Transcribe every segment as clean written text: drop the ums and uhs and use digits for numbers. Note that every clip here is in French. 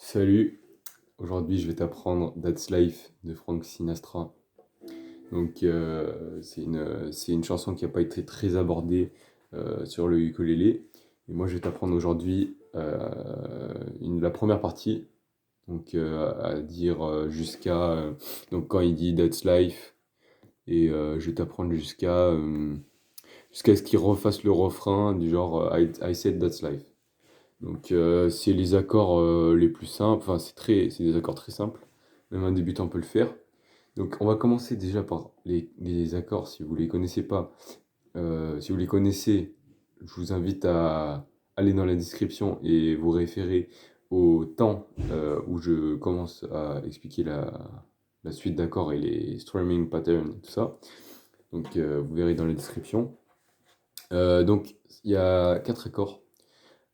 Salut, aujourd'hui je vais t'apprendre That's Life de Frank Sinatra. Donc c'est une chanson qui n'a pas été très abordée sur le ukulélé. Et moi je vais t'apprendre aujourd'hui la première partie, donc à dire donc quand il dit That's Life, et je vais t'apprendre jusqu'à ce qu'il refasse le refrain du genre I said That's Life. Donc c'est les accords les plus simples, enfin c'est des accords très simples, même un débutant peut le faire. Donc on va commencer déjà par les accords, si vous les connaissez pas. Si vous les connaissez, je vous invite à aller dans la description et vous référer au temps où je commence à expliquer la suite d'accords et les strumming patterns et tout ça. Donc vous verrez dans la description. Donc il y a quatre accords.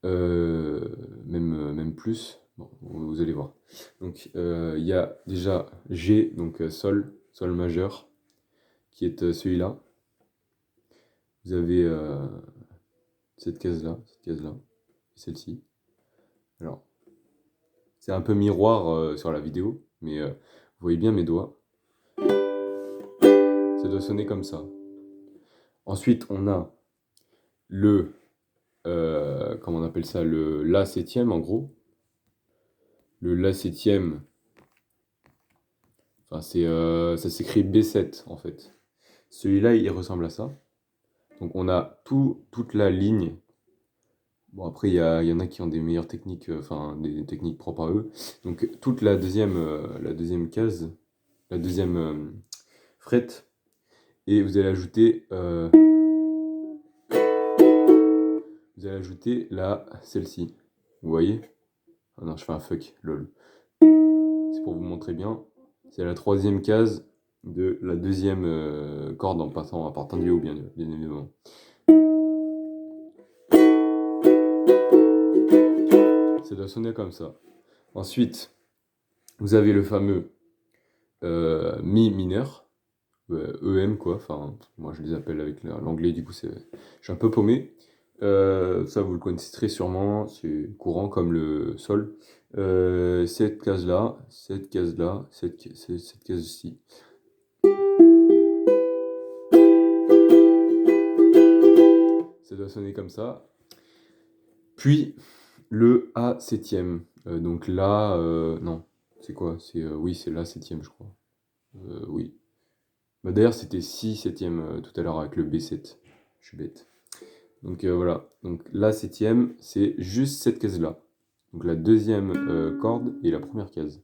Même plus. Bon, vous allez voir. Donc, il y a déjà G, donc Sol majeur, qui est celui-là. Vous avez cette case-là, et celle-ci. Alors, c'est un peu miroir sur la vidéo, mais vous voyez bien mes doigts. Ça doit sonner comme ça. Ensuite, on a comment on appelle ça, le La septième en gros. Le La septième, enfin, ça s'écrit B7 en fait. Celui-là, il ressemble à ça. Donc on a toute la ligne. Bon, après, il y en a qui ont des meilleures techniques, enfin des techniques propres à eux. Donc toute la deuxième case, la deuxième fret, et vous allez ajouter celle-ci. Vous voyez? Ah non, je fais un fuck, lol. C'est pour vous montrer bien. C'est la troisième case de la deuxième corde en partant du haut, bien évidemment. Ça doit sonner comme ça. Ensuite, vous avez le fameux Mi mineur, EM quoi, enfin moi je les appelle avec l'anglais, du coup je suis un peu paumé. Ça vous le connaissez très sûrement, c'est courant comme le Sol. Cette case-là, cette case-là, cette case-ci. Ça doit sonner comme ça. Puis le A septième. Donc là, non, c'est quoi? Oui, c'est la septième, je crois. Oui. Bah, d'ailleurs, c'était si septième tout à l'heure avec le B7. Je suis bête. Donc voilà. Donc la septième, c'est juste cette case-là. Donc la deuxième corde et la première case.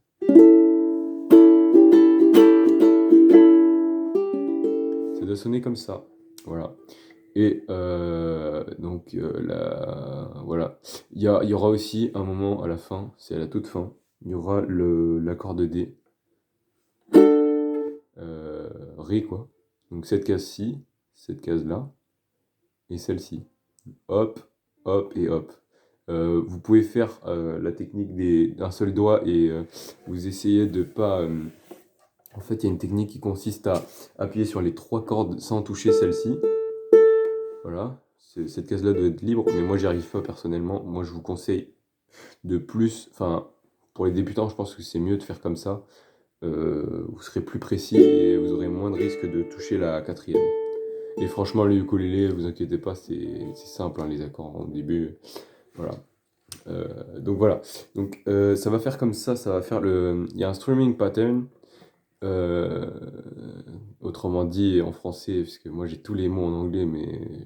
Ça doit sonner comme ça. Voilà. Et voilà. Il y aura aussi un moment à la fin, c'est à la toute fin, il y aura l'accord de D. Ré quoi. Donc cette case-ci, cette case-là, et celle-ci. Hop, hop et hop. Vous pouvez faire la technique d'un seul doigt et vous essayez de pas. En fait, il y a une technique qui consiste à appuyer sur les trois cordes sans toucher celle-ci. Voilà, cette case-là doit être libre, mais moi j'y arrive pas personnellement. Moi je vous conseille enfin pour les débutants, je pense que c'est mieux de faire comme ça. Vous serez plus précis et vous aurez moins de risques de toucher la quatrième. Et franchement, le ukulélé, vous inquiétez pas, c'est simple, hein, les accords au début. Voilà. Donc voilà. Donc ça va faire comme ça va faire il y a un strumming pattern. euh, Autrement dit en français, parce que moi j'ai tous les mots en anglais, mais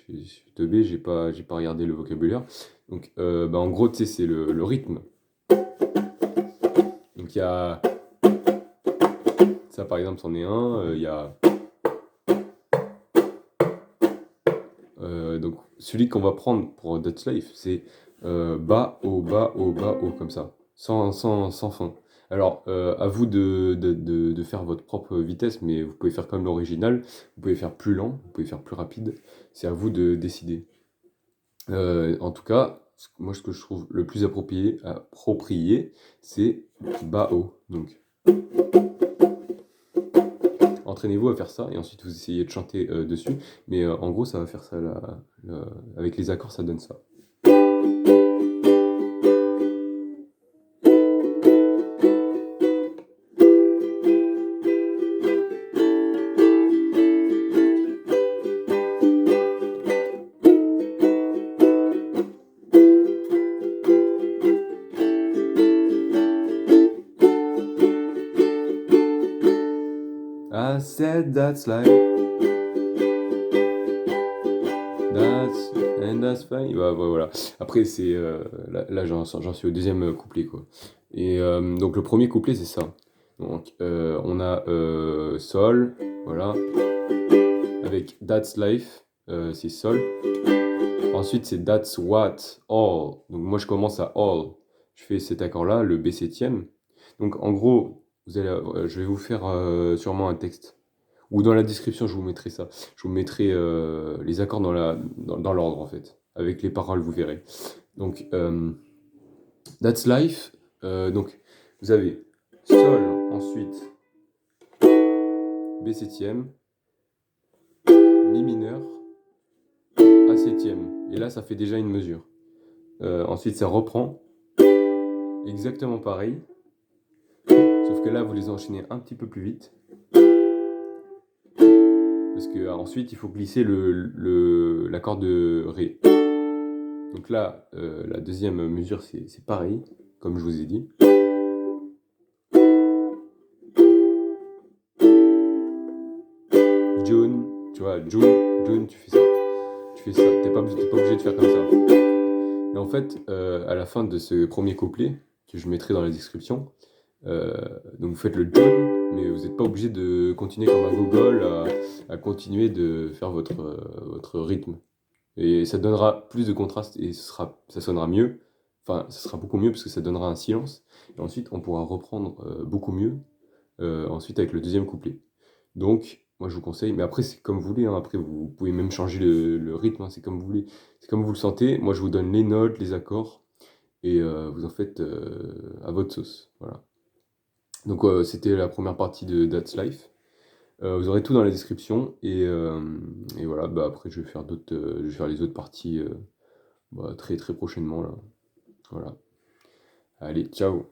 je suis teubé, j'ai pas regardé le vocabulaire. Donc en gros, tu sais, c'est le rythme. Donc il y a ça par exemple, c'en est un. Il y a donc celui qu'on va prendre pour Dutch Life, c'est bas, haut, bas, haut, bas, haut, comme ça, sans fin. Alors, à vous de faire votre propre vitesse, mais vous pouvez faire comme l'original, vous pouvez faire plus lent, vous pouvez faire plus rapide, c'est à vous de décider. En tout cas, moi ce que je trouve le plus approprié c'est bas, haut. Donc, entraînez-vous à faire ça et ensuite vous essayez de chanter dessus. Mais en gros, ça va faire ça avec les accords, ça donne ça. I said that's life. That's fine. Voilà. Après, c'est là j'en suis au deuxième couplet, quoi. Et donc le premier couplet, c'est ça. Donc on a Sol, voilà, avec That's Life, c'est Sol. Ensuite, c'est That's What, All. Donc moi, je commence à All. Je fais cet accord-là, le B septième. Donc en gros, je vais vous faire sûrement un texte. Ou dans la description, je vous mettrai ça. Je vous mettrai les accords dans l'ordre, en fait. Avec les paroles, vous verrez. Donc, That's Life. Donc, vous avez Sol, ensuite B septième, Mi mineur, A septième. Et là, ça fait déjà une mesure. Ensuite, ça reprend. Exactement pareil. Sauf que là, vous les enchaînez un petit peu plus vite. Parce que ensuite, il faut glisser l'accord de Ré. Donc là, la deuxième mesure, c'est pareil, comme je vous ai dit. June, tu vois, June, tu fais ça. Tu fais ça, t'es pas obligé de faire comme ça. Et en fait, à la fin de ce premier couplet, que je mettrai dans la description, donc vous faites le June, mais vous n'êtes pas obligé de continuer comme un gogol à continuer de faire votre rythme. Et ça donnera plus de contraste et ça sonnera mieux. Enfin, ça sera beaucoup mieux parce que ça donnera un silence. Et ensuite, on pourra reprendre beaucoup mieux ensuite avec le deuxième couplet. Donc, moi je vous conseille, mais après c'est comme vous voulez, hein. Après vous pouvez même changer le rythme, hein. C'est comme vous voulez, c'est comme vous le sentez. Moi je vous donne les notes, les accords, et vous en faites à votre sauce. Voilà. Donc c'était la première partie de That's Life. Vous aurez tout dans la description, et voilà, bah, après je vais faire je vais faire les autres parties très très prochainement là. Voilà. Allez, ciao!